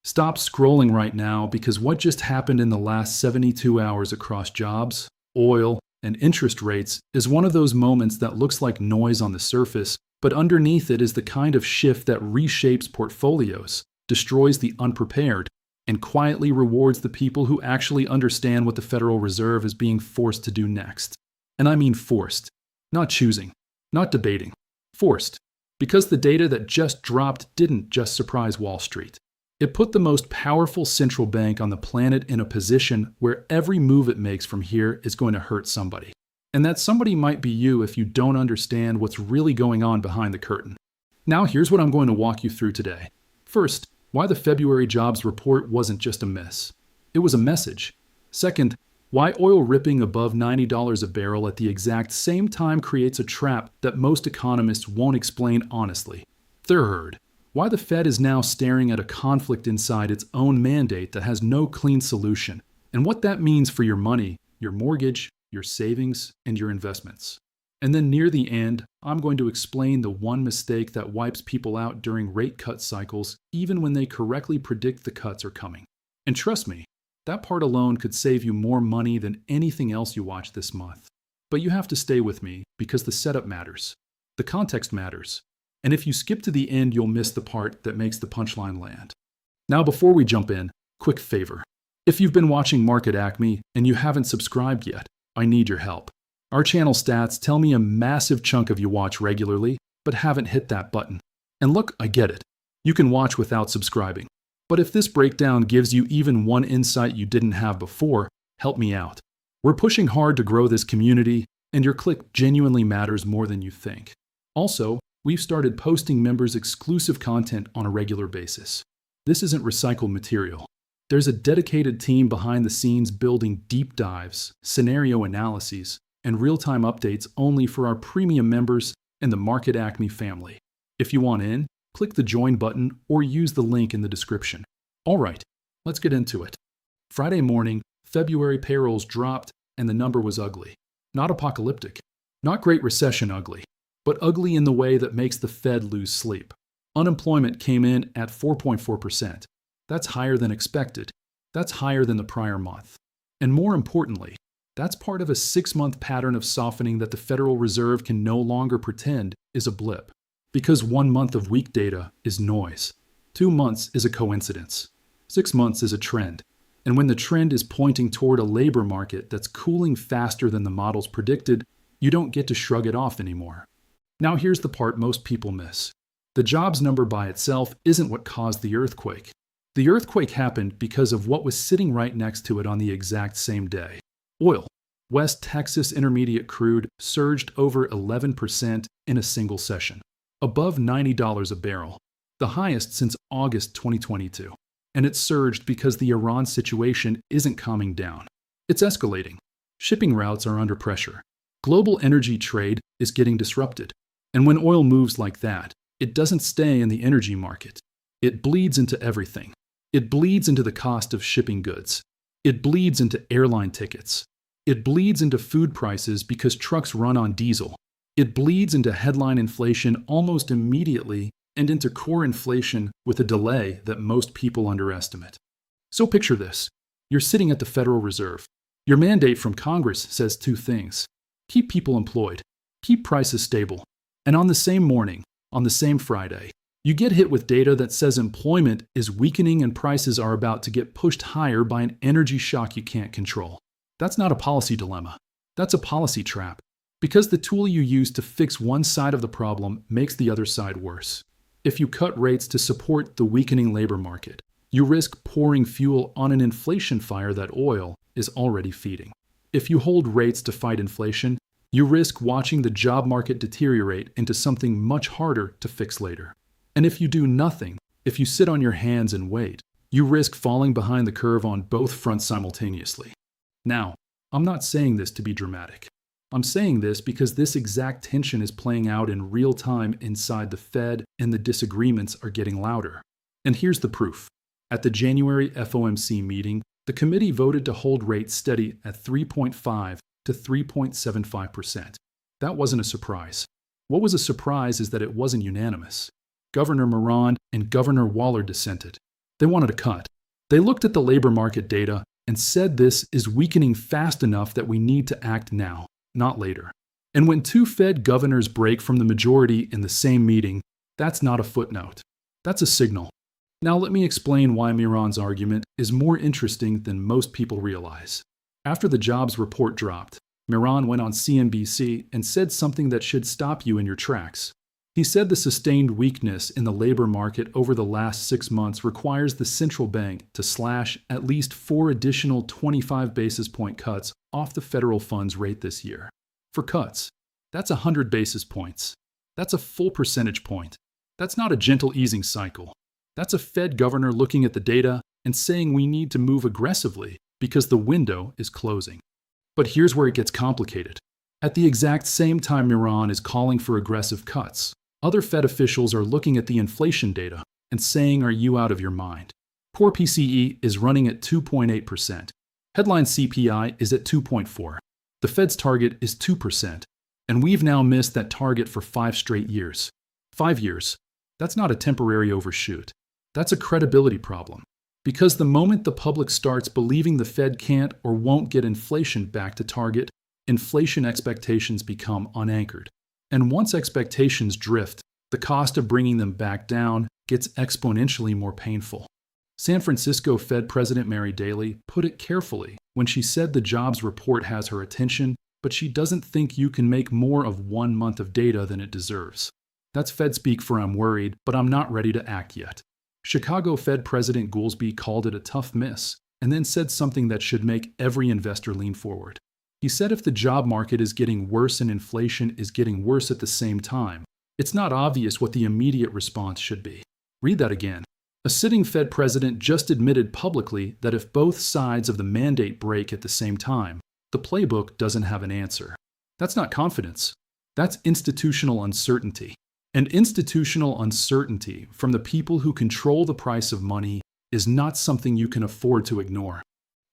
Stop scrolling right now because what just happened in the last 72 hours across jobs, oil, and interest rates is one of those moments that looks like noise on the surface, but underneath it is the kind of shift that reshapes portfolios, destroys the unprepared, and quietly rewards the people who actually understand what the Federal Reserve is being forced to do next. And I mean forced, not choosing, not debating, forced. Because the data that just dropped didn't just surprise Wall Street. It put the most powerful central bank on the planet in a position where every move it makes from here is going to hurt somebody. And that somebody might be you if you don't understand what's really going on behind the curtain. Now here's what I'm going to walk you through today. First, why the February jobs report wasn't just a miss. It was a message. Second, why oil ripping above $90 a barrel at the exact same time creates a trap that most economists won't explain honestly. Third, why the Fed is now staring at a conflict inside its own mandate that has no clean solution, and what that means for your money, your mortgage, your savings, and your investments. And then near the end, I'm going to explain the one mistake that wipes people out during rate cut cycles, even when they correctly predict the cuts are coming. And trust me, that part alone could save you more money than anything else you watch this month. But you have to stay with me because the setup matters. The context matters. And if you skip to the end, you'll miss the part that makes the punchline land. Now, before we jump in, quick favor. If you've been watching Market Acme and you haven't subscribed yet, I need your help. Our channel stats tell me a massive chunk of you watch regularly, but haven't hit that button. And look, I get it. You can watch without subscribing. But if this breakdown gives you even one insight you didn't have before, help me out. We're pushing hard to grow this community, and your click genuinely matters more than you think. Also, we've started posting members exclusive content on a regular basis. This isn't recycled material. There's a dedicated team behind the scenes building deep dives, scenario analyses, and real-time updates only for our premium members and the Market Acme family. If you want in, click the join button or use the link in the description. All right, let's get into it. Friday morning, February payrolls dropped and the number was ugly. Not apocalyptic, not Great Recession ugly, but ugly in the way that makes the Fed lose sleep. Unemployment came in at 4.4%. That's higher than expected. That's higher than the prior month. And more importantly, that's part of a 6-month pattern of softening that the Federal Reserve can no longer pretend is a blip. Because 1 month of weak data is noise. 2 months is a coincidence. 6 months is a trend. And when the trend is pointing toward a labor market that's cooling faster than the models predicted, you don't get to shrug it off anymore. Now here's the part most people miss. The jobs number by itself isn't what caused the earthquake. The earthquake happened because of what was sitting right next to it on the exact same day. Oil. West Texas Intermediate crude surged over 11% in a single session, above $90 a barrel, the highest since August 2022. And it surged because the Iran situation isn't calming down. It's escalating. Shipping routes are under pressure. Global energy trade is getting disrupted. And when oil moves like that, it doesn't stay in the energy market. It bleeds into everything. It bleeds into the cost of shipping goods. It bleeds into airline tickets. It bleeds into food prices because trucks run on diesel. It bleeds into headline inflation almost immediately and into core inflation with a delay that most people underestimate. So picture this. You're sitting at the Federal Reserve. Your mandate from Congress says 2 things. Keep people employed. Keep prices stable. And on the same morning, on the same Friday, you get hit with data that says employment is weakening and prices are about to get pushed higher by an energy shock you can't control. That's not a policy dilemma. That's a policy trap. Because the tool you use to fix one side of the problem makes the other side worse. If you cut rates to support the weakening labor market, you risk pouring fuel on an inflation fire that oil is already feeding. If you hold rates to fight inflation, you risk watching the job market deteriorate into something much harder to fix later. And if you do nothing, if you sit on your hands and wait, you risk falling behind the curve on both fronts simultaneously. Now, I'm not saying this to be dramatic. I'm saying this because this exact tension is playing out in real time inside the Fed and the disagreements are getting louder. And here's the proof. At the January FOMC meeting, the committee voted to hold rates steady at 3.5 to 3.75%. That wasn't a surprise. What was a surprise is that it wasn't unanimous. Governor Moran and Governor Waller dissented. They wanted a cut. They looked at the labor market data and said this is weakening fast enough that we need to act now, not later. And when two Fed governors break from the majority in the same meeting, that's not a footnote. That's a signal. Now let me explain why Miron's argument is more interesting than most people realize. After the jobs report dropped, Miron went on CNBC and said something that should stop you in your tracks. He said the sustained weakness in the labor market over the last 6 months requires the central bank to slash at least 4 additional 25 basis point cuts off the federal funds rate this year. For cuts, that's 100 basis points. That's a full percentage point. That's not a gentle easing cycle. That's a Fed governor looking at the data and saying we need to move aggressively because the window is closing. But here's where it gets complicated. At the exact same time Miron is calling for aggressive cuts, other Fed officials are looking at the inflation data and saying, are you out of your mind? Core PCE is running at 2.8%. Headline CPI is at 2.4%. The Fed's target is 2%. And we've now missed that target for 5 straight years. 5 years. That's not a temporary overshoot. That's a credibility problem. Because the moment the public starts believing the Fed can't or won't get inflation back to target, inflation expectations become unanchored. And once expectations drift, the cost of bringing them back down gets exponentially more painful. San Francisco Fed President Mary Daly put it carefully when she said the jobs report has her attention, but she doesn't think you can make more of 1 month of data than it deserves. That's Fed speak for I'm worried, but I'm not ready to act yet. Chicago Fed President Goolsbee called it a tough miss, and then said something that should make every investor lean forward. He said if the job market is getting worse and inflation is getting worse at the same time, it's not obvious what the immediate response should be. Read that again. A sitting Fed president just admitted publicly that if both sides of the mandate break at the same time, the playbook doesn't have an answer. That's not confidence. That's institutional uncertainty. And institutional uncertainty from the people who control the price of money is not something you can afford to ignore.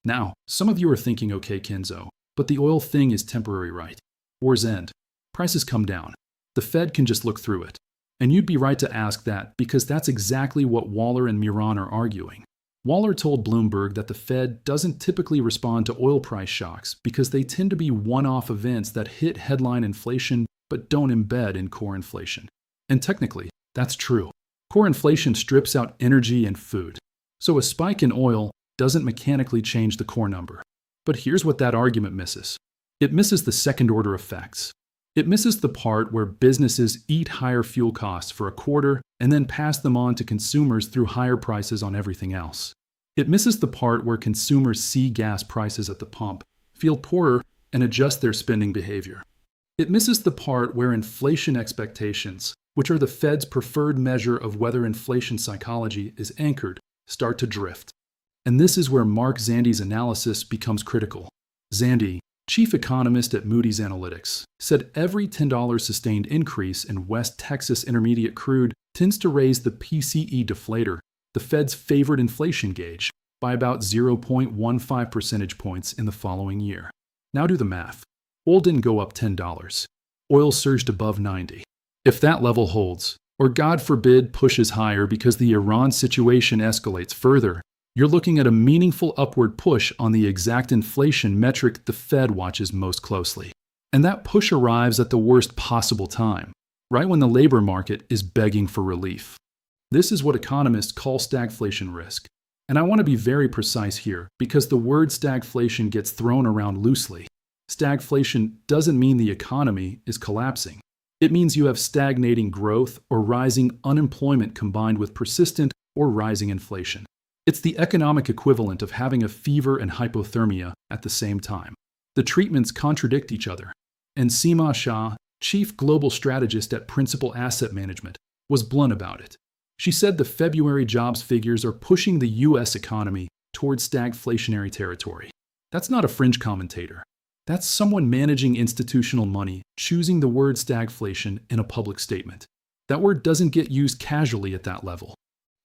Now, some of you are thinking, okay, Kenzo, but the oil thing is temporary, right? War's end. Prices come down. The Fed can just look through it. And you'd be right to ask that because that's exactly what Waller and Miron are arguing. Waller told Bloomberg that the Fed doesn't typically respond to oil price shocks because they tend to be one-off events that hit headline inflation but don't embed in core inflation. And technically, that's true. Core inflation strips out energy and food. So a spike in oil doesn't mechanically change the core number. But here's what that argument misses. It misses the second-order effects. It misses the part where businesses eat higher fuel costs for a quarter and then pass them on to consumers through higher prices on everything else. It misses the part where consumers see gas prices at the pump, feel poorer, and adjust their spending behavior. It misses the part where inflation expectations, which are the Fed's preferred measure of whether inflation psychology is anchored, start to drift. And this is where Mark Zandi's analysis becomes critical. Zandi, chief economist at Moody's Analytics, said every $10 sustained increase in West Texas Intermediate crude tends to raise the PCE deflator, the Fed's favorite inflation gauge, by about 0.15 percentage points in the following year. Now do the math. Oil didn't go up $10. Oil surged above 90. If that level holds, or God forbid pushes higher because the Iran situation escalates further, you're looking at a meaningful upward push on the exact inflation metric the Fed watches most closely. And that push arrives at the worst possible time, right when the labor market is begging for relief. This is what economists call stagflation risk. And I want to be very precise here because the word stagflation gets thrown around loosely. Stagflation doesn't mean the economy is collapsing. It means you have stagnating growth or rising unemployment combined with persistent or rising inflation. It's the economic equivalent of having a fever and hypothermia at the same time. The treatments contradict each other. And Seema Shah, chief global strategist at Principal Asset Management, was blunt about it. She said the February jobs figures are pushing the U.S. economy towards stagflationary territory. That's not a fringe commentator. That's someone managing institutional money choosing the word stagflation in a public statement. That word doesn't get used casually at that level.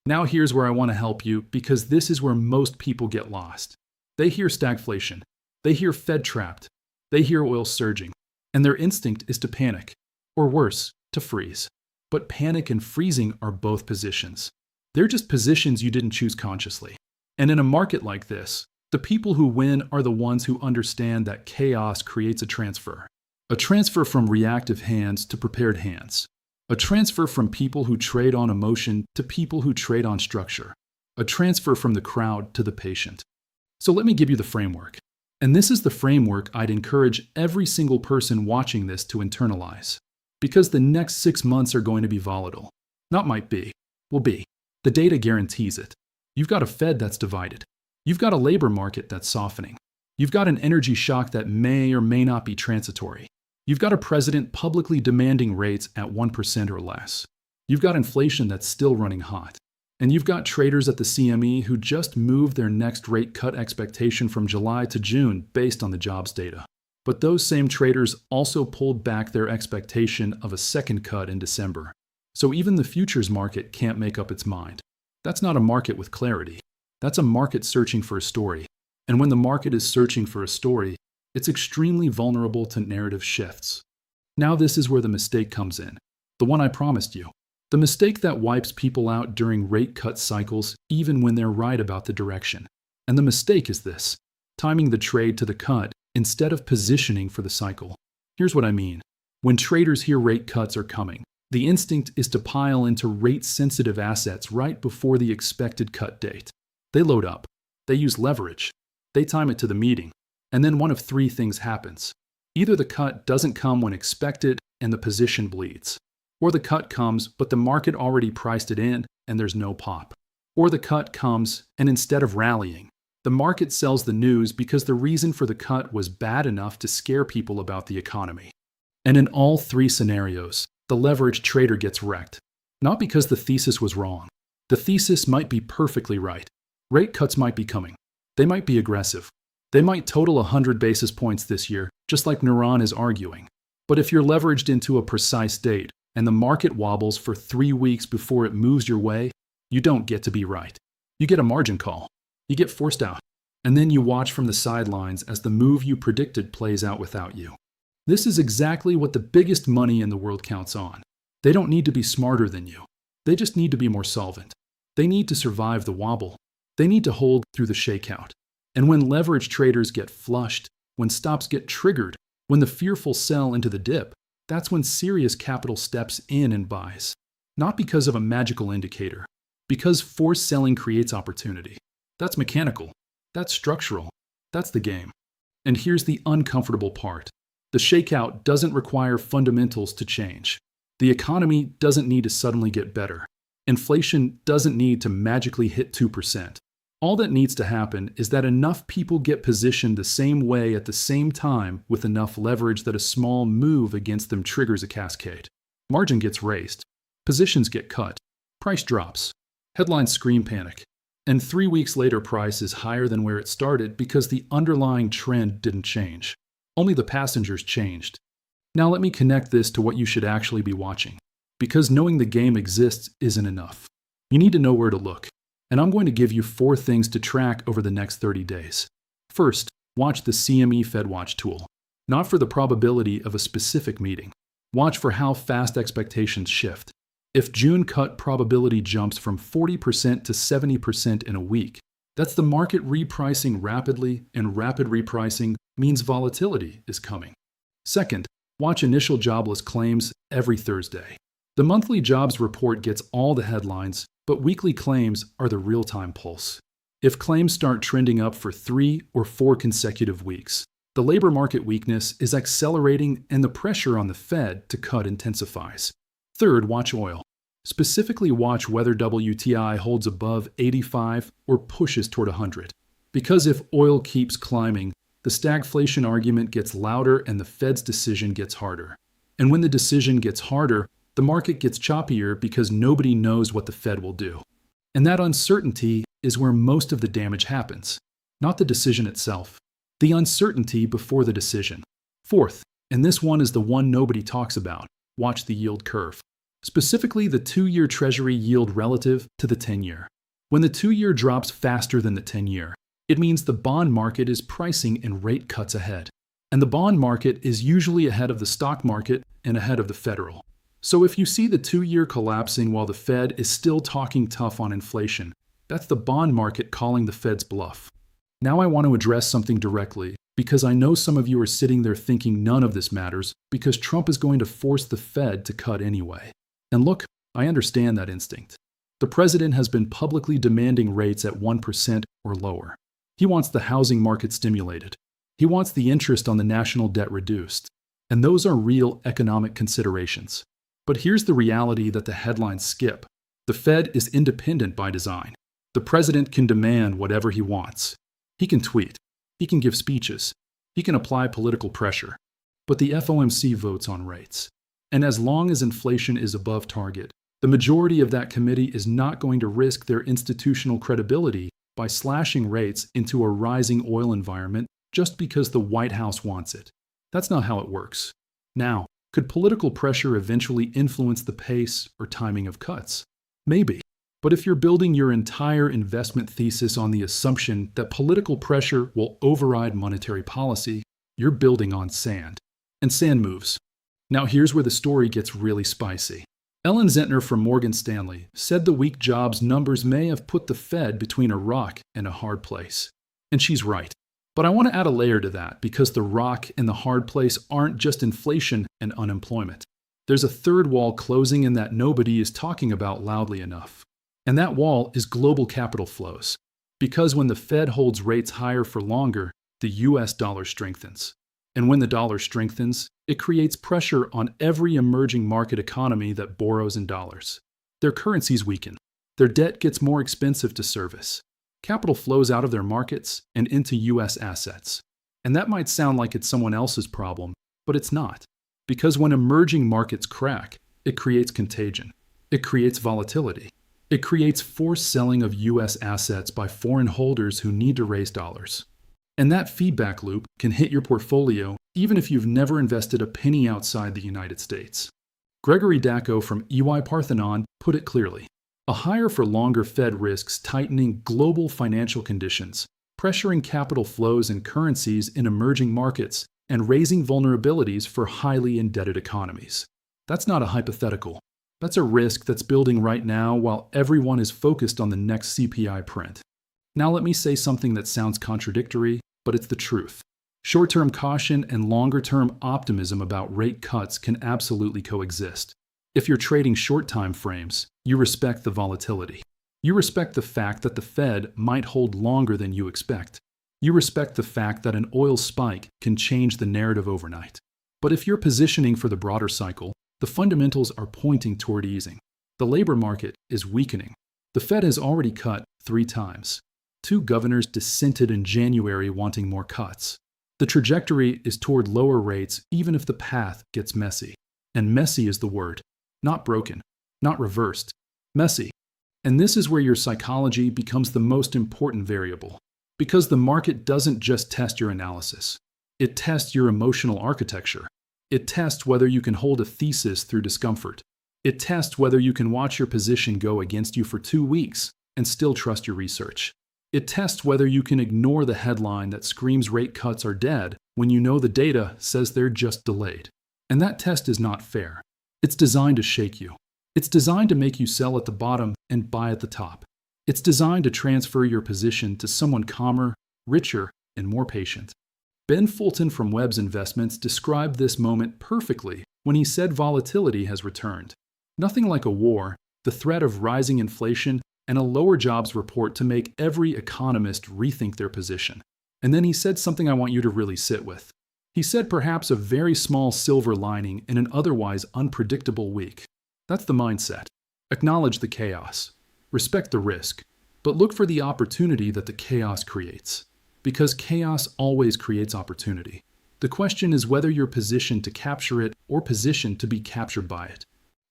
Now here's where I want to help you because this is where most people get lost. They hear stagflation. They hear Fed trapped. They hear oil surging. And their instinct is to panic. Or worse, to freeze. But panic and freezing are both positions. They're just positions you didn't choose consciously. And in a market like this, the people who win are the ones who understand that chaos creates a transfer. A transfer from reactive hands to prepared hands. A transfer from people who trade on emotion to people who trade on structure. A transfer from the crowd to the patient. So let me give you the framework. And this is the framework I'd encourage every single person watching this to internalize. Because the next 6 months are going to be volatile. Not might be, will be. The data guarantees it. You've got a Fed that's divided. You've got a labor market that's softening. You've got an energy shock that may or may not be transitory. You've got a president publicly demanding rates at 1% or less. You've got inflation that's still running hot. And you've got traders at the CME who just moved their next rate cut expectation from July to June based on the jobs data. But those same traders also pulled back their expectation of a second cut in December. So even the futures market can't make up its mind. That's not a market with clarity. That's a market searching for a story. And when the market is searching for a story, it's extremely vulnerable to narrative shifts. Now this is where the mistake comes in. The one I promised you. The mistake that wipes people out during rate cut cycles even when they're right about the direction. And the mistake is this: timing the trade to the cut instead of positioning for the cycle. Here's what I mean. When traders hear rate cuts are coming, the instinct is to pile into rate-sensitive assets right before the expected cut date. They load up. They use leverage. They time it to the meeting. And then one of three things happens. Either the cut doesn't come when expected and the position bleeds. Or the cut comes, but the market already priced it in and there's no pop. Or the cut comes, and instead of rallying, the market sells the news because the reason for the cut was bad enough to scare people about the economy. And in all three scenarios, the leveraged trader gets wrecked. Not because the thesis was wrong. The thesis might be perfectly right. Rate cuts might be coming. They might be aggressive. They might total 100 basis points this year, just like Naran is arguing. But if you're leveraged into a precise date, and the market wobbles for 3 weeks before it moves your way, you don't get to be right. You get a margin call. You get forced out. And then you watch from the sidelines as the move you predicted plays out without you. This is exactly what the biggest money in the world counts on. They don't need to be smarter than you. They just need to be more solvent. They need to survive the wobble. They need to hold through the shakeout. And when leverage traders get flushed, when stops get triggered, when the fearful sell into the dip, that's when serious capital steps in and buys. Not because of a magical indicator, because forced selling creates opportunity. That's mechanical. That's structural. That's the game. And here's the uncomfortable part. The shakeout doesn't require fundamentals to change. The economy doesn't need to suddenly get better. Inflation doesn't need to magically hit 2%. All that needs to happen is that enough people get positioned the same way at the same time with enough leverage that a small move against them triggers a cascade. Margin gets raised. Positions get cut. Price drops. Headlines scream panic. And 3 weeks later, price is higher than where it started because the underlying trend didn't change. Only the passengers changed. Now let me connect this to what you should actually be watching. Because knowing the game exists isn't enough. You need to know where to look. And I'm going to give you 4 things to track over the next 30 days. First, watch the CME FedWatch tool. Not for the probability of a specific meeting. Watch for how fast expectations shift. If June cut probability jumps from 40% to 70% in a week, that's the market repricing rapidly, and rapid repricing means volatility is coming. Second, watch initial jobless claims every Thursday. The monthly jobs report gets all the headlines, but weekly claims are the real-time pulse. If claims start trending up for 3 or 4 consecutive weeks, the labor market weakness is accelerating and the pressure on the Fed to cut intensifies. Third, watch oil. Specifically watch whether WTI holds above 85 or pushes toward 100. Because if oil keeps climbing, the stagflation argument gets louder and the Fed's decision gets harder. And when the decision gets harder, the market gets choppier because nobody knows what the Fed will do. And that uncertainty is where most of the damage happens, not the decision itself. The uncertainty before the decision. Fourth, and this one is the one nobody talks about, watch the yield curve. Specifically the 2-year Treasury yield relative to the 10-year. When the 2-year drops faster than the 10-year, it means the bond market is pricing in rate cuts ahead. And the bond market is usually ahead of the stock market and ahead of the Federal. So if you see the 2-year collapsing while the Fed is still talking tough on inflation, that's the bond market calling the Fed's bluff. Now I want to address something directly, because I know some of you are sitting there thinking none of this matters because Trump is going to force the Fed to cut anyway. And look, I understand that instinct. The president has been publicly demanding rates at 1% or lower. He wants the housing market stimulated. He wants the interest on the national debt reduced. And those are real economic considerations. But here's the reality that the headlines skip. The Fed is independent by design. The president can demand whatever he wants. He can tweet. He can give speeches. He can apply political pressure. But the FOMC votes on rates. And as long as inflation is above target, the majority of that committee is not going to risk their institutional credibility by slashing rates into a rising oil environment just because the White House wants it. That's not how it works. Now, could political pressure eventually influence the pace or timing of cuts? Maybe. But if you're building your entire investment thesis on the assumption that political pressure will override monetary policy, you're building on sand. And sand moves. Now here's where the story gets really spicy. Ellen Zentner from Morgan Stanley said the weak jobs numbers may have put the Fed between a rock and a hard place. And she's right. But I want to add a layer to that because the rock and the hard place aren't just inflation and unemployment. There's a third wall closing in that nobody is talking about loudly enough. And that wall is global capital flows. Because when the Fed holds rates higher for longer, the US dollar strengthens. And when the dollar strengthens, it creates pressure on every emerging market economy that borrows in dollars. Their currencies weaken. Their debt gets more expensive to service. Capital flows out of their markets and into US assets. And that might sound like it's someone else's problem, but it's not. Because when emerging markets crack, it creates contagion. It creates volatility. It creates forced selling of US assets by foreign holders who need to raise dollars. And that feedback loop can hit your portfolio even if you've never invested a penny outside the United States. Gregory Dacko from EY Parthenon put it clearly. A higher for longer Fed risks tightening global financial conditions, pressuring capital flows and currencies in emerging markets, and raising vulnerabilities for highly indebted economies. That's not a hypothetical. That's a risk that's building right now while everyone is focused on the next CPI print. Now let me say something that sounds contradictory, but it's the truth. Short-term caution and longer-term optimism about rate cuts can absolutely coexist. If you're trading short time frames, you respect the volatility. You respect the fact that the Fed might hold longer than you expect. You respect the fact that an oil spike can change the narrative overnight. But if you're positioning for the broader cycle, the fundamentals are pointing toward easing. The labor market is weakening. The Fed has already cut 3 times. 2 governors dissented in January wanting more cuts. The trajectory is toward lower rates even if the path gets messy. And messy is the word. Not broken, not reversed. Messy. And this is where your psychology becomes the most important variable. Because the market doesn't just test your analysis. It tests your emotional architecture. It tests whether you can hold a thesis through discomfort. It tests whether you can watch your position go against you for 2 weeks and still trust your research. It tests whether you can ignore the headline that screams rate cuts are dead when you know the data says they're just delayed. And that test is not fair. It's designed to shake you. It's designed to make you sell at the bottom and buy at the top. It's designed to transfer your position to someone calmer, richer, and more patient. Ben Fulton from Webb's Investments described this moment perfectly when he said volatility has returned. Nothing like a war, the threat of rising inflation, and a lower jobs report to make every economist rethink their position. And then he said something I want you to really sit with. He said perhaps a very small silver lining in an otherwise unpredictable week. That's the mindset. Acknowledge the chaos. Respect the risk. But look for the opportunity that the chaos creates. Because chaos always creates opportunity. The question is whether you're positioned to capture it or positioned to be captured by it.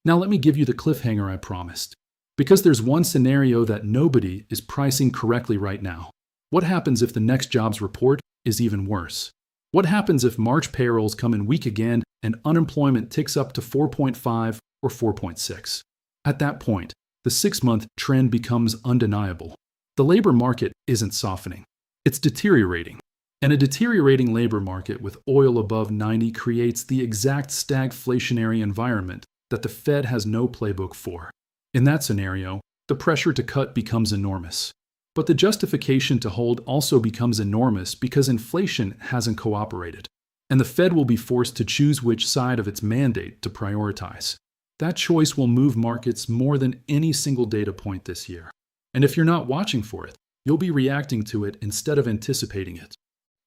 Now let me give you the cliffhanger I promised. Because there's one scenario that nobody is pricing correctly right now. What happens if the next jobs report is even worse? What happens if March payrolls come in weak again and unemployment ticks up to 4.5 or 4.6? At that point, the 6-month trend becomes undeniable. The labor market isn't softening. It's deteriorating. And a deteriorating labor market with oil above 90 creates the exact stagflationary environment that the Fed has no playbook for. In that scenario, the pressure to cut becomes enormous. But the justification to hold also becomes enormous because inflation hasn't cooperated, and the Fed will be forced to choose which side of its mandate to prioritize. That choice will move markets more than any single data point this year. And if you're not watching for it, you'll be reacting to it instead of anticipating it.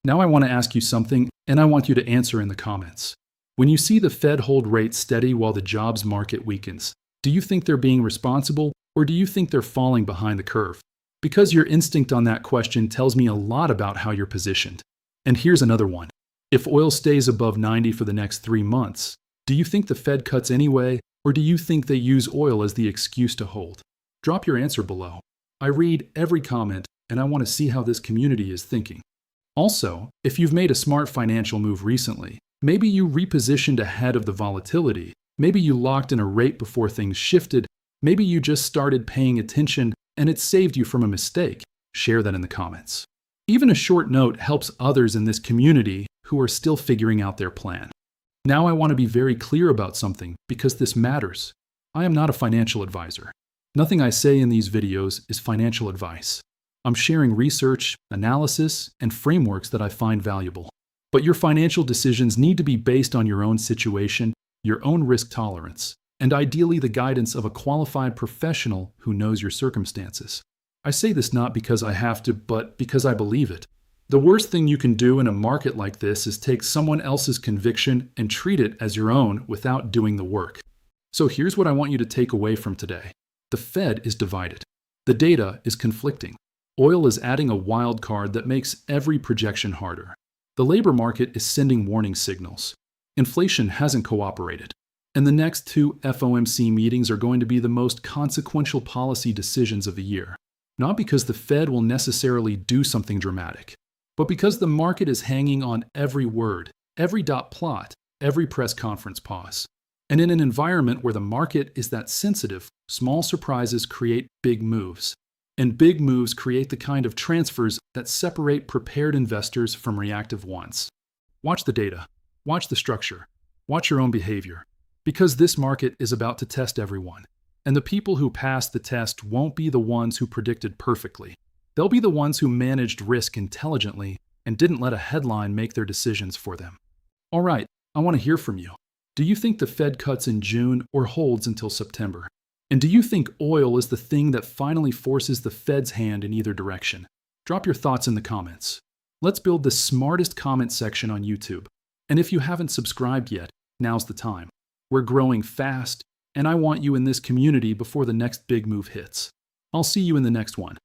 Now I want to ask you something, and I want you to answer in the comments. When you see the Fed hold rates steady while the jobs market weakens, do you think they're being responsible, or do you think they're falling behind the curve? Because your instinct on that question tells me a lot about how you're positioned. And here's another one. If oil stays above 90 for the next 3 months, do you think the Fed cuts anyway, or do you think they use oil as the excuse to hold? Drop your answer below. I read every comment, and I want to see how this community is thinking. Also, if you've made a smart financial move recently, maybe you repositioned ahead of the volatility, maybe you locked in a rate before things shifted, maybe you just started paying attention and it saved you from a mistake, share that in the comments. Even a short note helps others in this community who are still figuring out their plan. Now I want to be very clear about something because this matters. I am not a financial advisor. Nothing I say in these videos is financial advice. I'm sharing research, analysis, and frameworks that I find valuable. But your financial decisions need to be based on your own situation, your own risk tolerance, and ideally the guidance of a qualified professional who knows your circumstances. I say this not because I have to, but because I believe it. The worst thing you can do in a market like this is take someone else's conviction and treat it as your own without doing the work. So here's what I want you to take away from today. The Fed is divided. The data is conflicting. Oil is adding a wild card that makes every projection harder. The labor market is sending warning signals. Inflation hasn't cooperated. And the next 2 FOMC meetings are going to be the most consequential policy decisions of the year. Not because the Fed will necessarily do something dramatic, but because the market is hanging on every word, every dot plot, every press conference pause. And in an environment where the market is that sensitive, small surprises create big moves. And big moves create the kind of transfers that separate prepared investors from reactive ones. Watch the data. Watch the structure. Watch your own behavior. Because this market is about to test everyone. And the people who pass the test won't be the ones who predicted perfectly. They'll be the ones who managed risk intelligently and didn't let a headline make their decisions for them. All right, I want to hear from you. Do you think the Fed cuts in June or holds until September? And do you think oil is the thing that finally forces the Fed's hand in either direction? Drop your thoughts in the comments. Let's build the smartest comment section on YouTube. And if you haven't subscribed yet, now's the time. We're growing fast, and I want you in this community before the next big move hits. I'll see you in the next one.